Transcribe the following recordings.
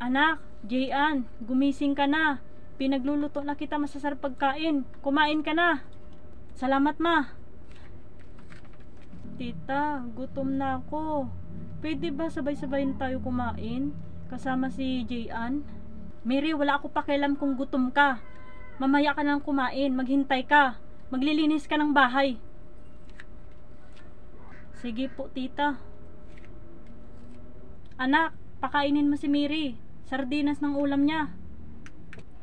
Anak, Jayan, gumising ka na. Pinagluluto na kita masasarap pagkain. Kumain ka na. Salamat, ma. Tita, gutom na ako. Pwede ba sabay-sabay na tayo kumain? Kasama si Jayan? Mary, wala ako pakialam kung gutom ka. Mamaya ka nang kumain. Maghintay ka. Maglilinis ka ng bahay. Sige po, tita. Anak, pakainin mo si Mary. Sardinas ng ulam niya.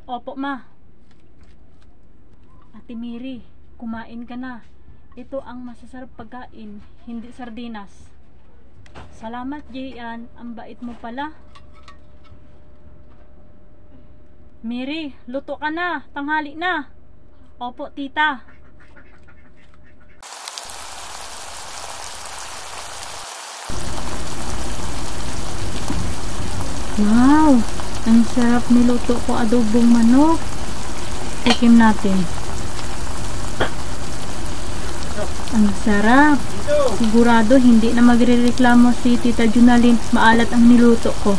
Opo, ma. Ate Mary, kumain ka na. Ito ang masasarap pagkain, hindi sardinas. Salamat, Jayan. Ang bait mo pala. Mary, luto ka na. Tanghali na. Opo, tita. Wow, ang sarap niluto ko adobong manok. Tikim natin. Ang sarap. Sigurado hindi na magrereklamo si Tita Junalyn. Maalat ang niluto ko.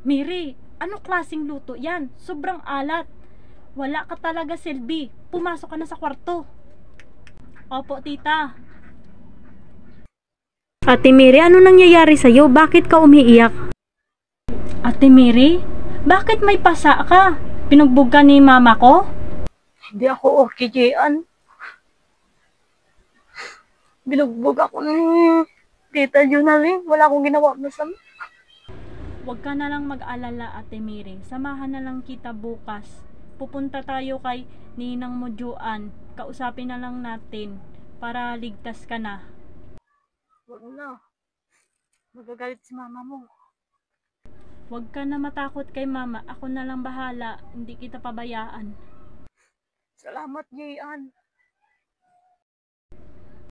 Mary, ano klaseng luto yan? Sobrang alat. Wala ka talaga, Selby. Pumasok ka na sa kwarto. Opo, tita. Ate Mary, ano nangyayari sa'yo? Bakit ka umiiyak? Ate Mary, bakit may pasa ka? Pinugbog ka ni mama ko? Hindi ako okay, Jayan. Binugbog ako ni Tita Junalyn. Wala akong ginawa masama. Huwag ka na lang mag-alala, Ate Mary. Samahan na lang kita bukas. Pupunta tayo kay Ninang mo, Joan. Kausapin na lang natin para ligtas ka na. Huwag na. Magagalit si mama mo. Huwag ka na matakot kay mama. Ako na lang bahala. Hindi kita pabayaan. Salamat, Jayan.